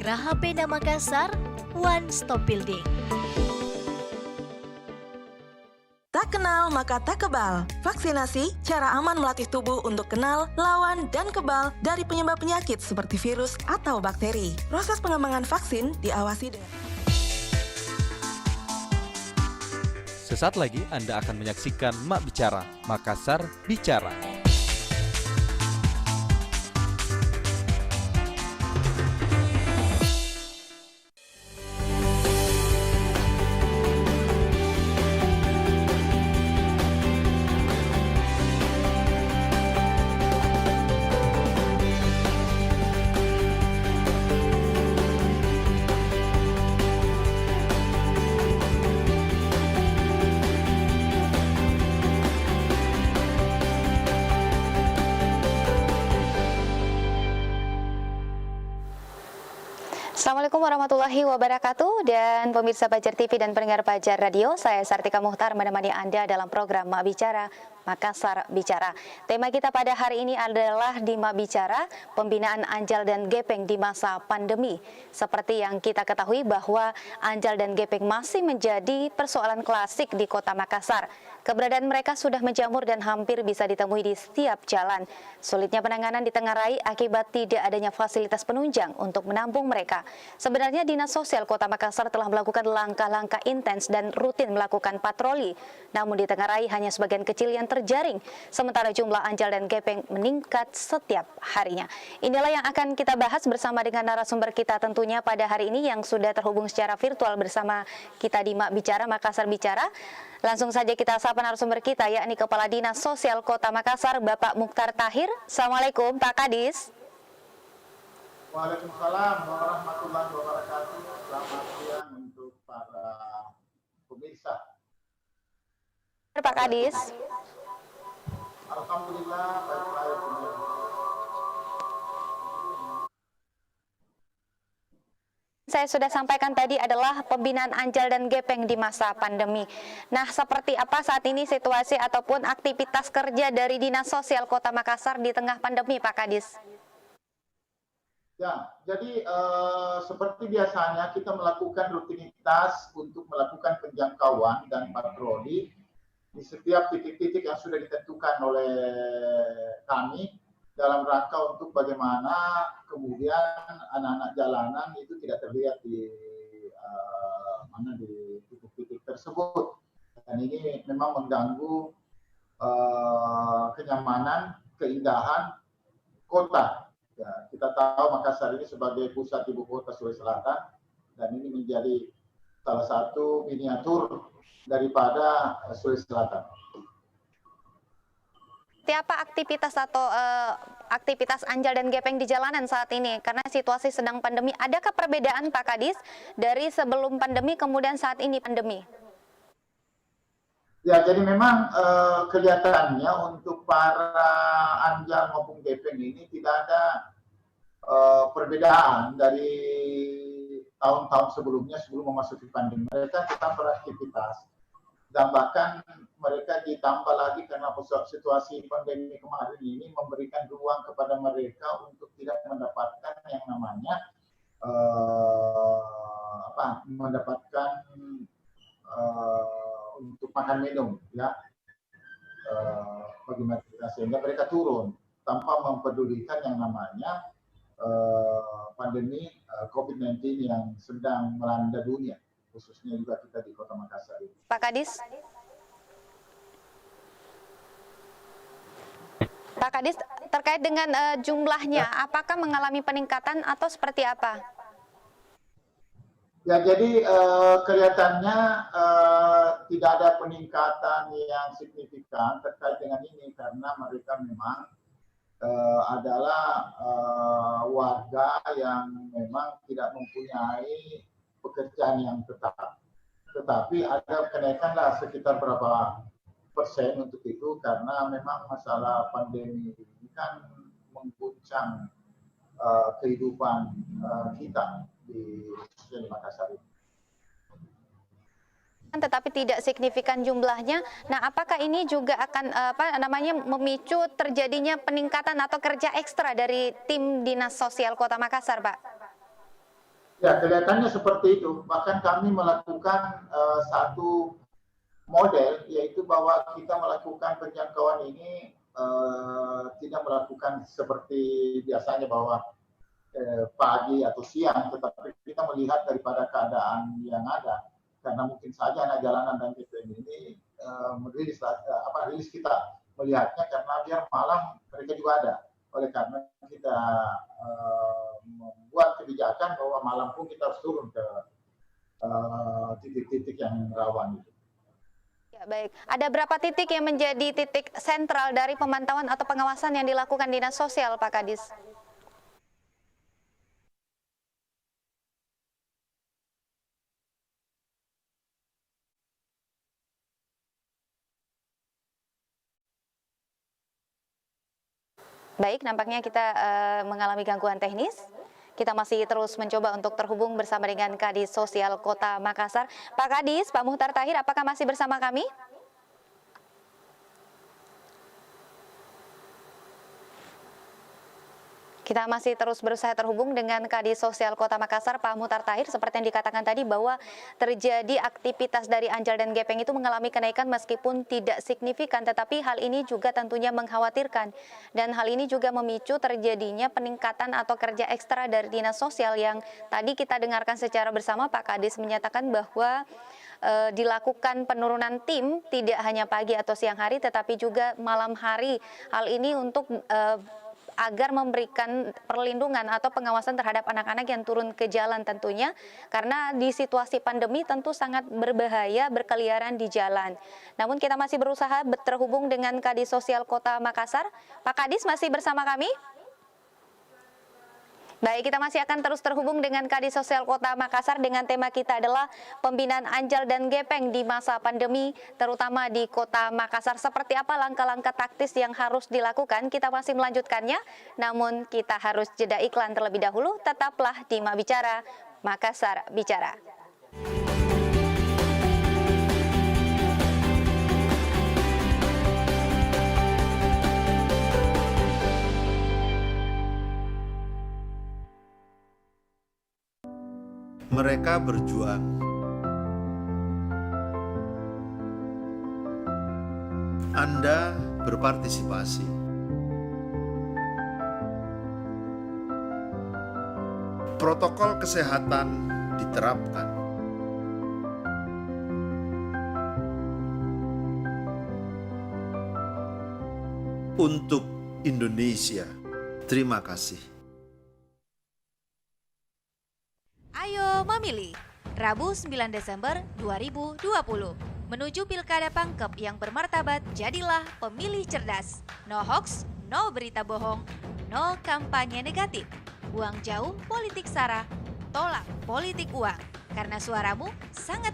Graha Pena Makassar, One Stop Building. Tak kenal maka tak kebal. Vaksinasi, cara aman melatih tubuh untuk kenal, lawan, dan kebal dari penyebab penyakit seperti virus atau bakteri. Proses pengembangan vaksin diawasi dengan... Sesaat lagi Anda akan menyaksikan Mak Bicara, Makassar Bicara. Assalamualaikum warahmatullahi wabarakatuh, dan pemirsa Fajar TV dan pendengar Fajar Radio, saya Sartika Muhtar menemani Anda dalam program Mak Bicara, Makassar Bicara. Tema kita pada hari ini adalah di Mak Bicara, pembinaan anjal dan gepeng di masa pandemi. Seperti yang kita ketahui bahwa anjal dan gepeng masih menjadi persoalan klasik di kota Makassar. Keberadaan mereka sudah menjamur dan hampir bisa ditemui di setiap jalan. Sulitnya penanganan ditengarai akibat tidak adanya fasilitas penunjang untuk menampung mereka. Sebenarnya Dinas Sosial Kota Makassar telah melakukan langkah-langkah intens dan rutin melakukan patroli. Namun ditengarai hanya sebagian kecil yang terjaring, sementara jumlah anjal dan gepeng meningkat setiap harinya. Inilah yang akan kita bahas bersama dengan narasumber kita tentunya pada hari ini yang sudah terhubung secara virtual bersama kita di Mak Bicara, Makassar Bicara. Langsung saja kita sapa narasumber kita, yakni Kepala Dinas Sosial Kota Makassar, Bapak Mukhtar Tahir. Assalamualaikum, Pak Kadis. Waalaikumsalam warahmatullahi wabarakatuh. Selamat siang untuk para pemirsa. Pak Kadis. Alhamdulillah, baik-baik. Saya sudah sampaikan tadi adalah pembinaan anjal dan gepeng di masa pandemi. Nah, seperti apa saat ini situasi ataupun aktivitas kerja dari Dinas Sosial Kota Makassar di tengah pandemi, Pak Kadis? Ya, jadi seperti biasanya kita melakukan rutinitas untuk melakukan penjangkauan dan patroli di setiap titik-titik yang sudah ditentukan oleh kami dalam rangka untuk bagaimana kemudian anak-anak jalanan itu tidak terlihat di di titik-titik tersebut, dan ini memang mengganggu kenyamanan, keindahan kota. Ya, kita tahu Makassar ini sebagai pusat ibu kota Sulawesi Selatan, dan ini menjadi salah satu miniatur daripada Sulawesi Selatan. Apa aktivitas atau aktivitas anjal dan gepeng di jalanan saat ini? Karena situasi sedang pandemi, adakah perbedaan Pak Kadis dari sebelum pandemi kemudian saat ini pandemi? Ya, jadi memang kelihatannya untuk para anjal maupun gepeng ini tidak ada perbedaan dari tahun-tahun sebelumnya sebelum memasuki pandemi. Mereka tetap beraktivitas. Dan bahkan mereka ditambah lagi karena situasi pandemi kemarin ini memberikan ruang kepada mereka untuk tidak mendapatkan yang namanya mendapatkan untuk makan minum, ya, bagi mereka, sehingga mereka turun tanpa mempedulikan yang namanya pandemi COVID-19 yang sedang melanda dunia, khususnya juga kita di Kota Makassar. Pak Kadis? Pak Kadis, terkait dengan jumlahnya, apakah mengalami peningkatan atau seperti apa? Ya, jadi kelihatannya tidak ada peningkatan yang signifikan terkait dengan ini, karena mereka memang adalah warga yang memang tidak mempunyai pekerjaan yang tetap, tetapi ada kenaikan lah sekitar berapa persen untuk itu, karena memang masalah pandemi ini kan mengguncang kehidupan kita di Makassar ini. Tetapi tidak signifikan jumlahnya. Nah, apakah ini juga akan memicu terjadinya peningkatan atau kerja ekstra dari tim Dinas Sosial Kota Makassar, Pak? Ya, kelihatannya seperti itu. Bahkan kami melakukan satu model, yaitu bahwa kita melakukan penjangkauan ini tidak melakukan seperti biasanya bahwa pagi atau siang, tetapi kita melihat daripada keadaan yang ada. Karena mungkin saja anak jalanan dan GPM ini rilis kita melihatnya karena biar malam mereka juga ada. Oleh karena kita membuat kebijakan bahwa malam pun kita harus turun ke titik-titik yang rawan itu. Ya, baik. Ada berapa titik yang menjadi titik sentral dari pemantauan atau pengawasan yang dilakukan Dinas Sosial, Pak Kadis? Baik, nampaknya kita mengalami gangguan teknis. Kita masih terus mencoba untuk terhubung bersama dengan Kadis Sosial Kota Makassar. Pak Kadis, Pak Muhtar Tahir, apakah masih bersama kami? Kita masih terus berusaha terhubung dengan Kadis Sosial Kota Makassar, Pak Muhtar Tahir. Seperti yang dikatakan tadi bahwa terjadi aktivitas dari Anjal dan Gepeng itu mengalami kenaikan meskipun tidak signifikan, tetapi hal ini juga tentunya mengkhawatirkan. Dan hal ini juga memicu terjadinya peningkatan atau kerja ekstra dari Dinas Sosial yang tadi kita dengarkan secara bersama. Pak Kadis menyatakan bahwa dilakukan penurunan tim tidak hanya pagi atau siang hari tetapi juga malam hari. Hal ini untuk agar memberikan perlindungan atau pengawasan terhadap anak-anak yang turun ke jalan tentunya, karena di situasi pandemi tentu sangat berbahaya berkeliaran di jalan. Namun kita masih berusaha terhubung dengan Kadis Sosial Kota Makassar. Pak Kadis masih bersama kami? Baik, kita masih akan terus terhubung dengan Kadis Sosial Kota Makassar dengan tema kita adalah pembinaan Anjal dan Gepeng di masa pandemi, terutama di Kota Makassar. Seperti apa langkah-langkah taktis yang harus dilakukan? Kita masih melanjutkannya, namun kita harus jeda iklan terlebih dahulu. Tetaplah di Mak Bicara, Makassar Bicara. Mereka berjuang. Anda berpartisipasi. Protokol kesehatan diterapkan. Untuk Indonesia. Terima kasih. Ayo memilih. Rabu 9 Desember 2020. Menuju Pilkada Pangkep yang bermartabat, jadilah pemilih cerdas. No hoax, no berita bohong, no kampanye negatif. Buang jauh politik sara, tolak politik uang. Karena suaramu sangat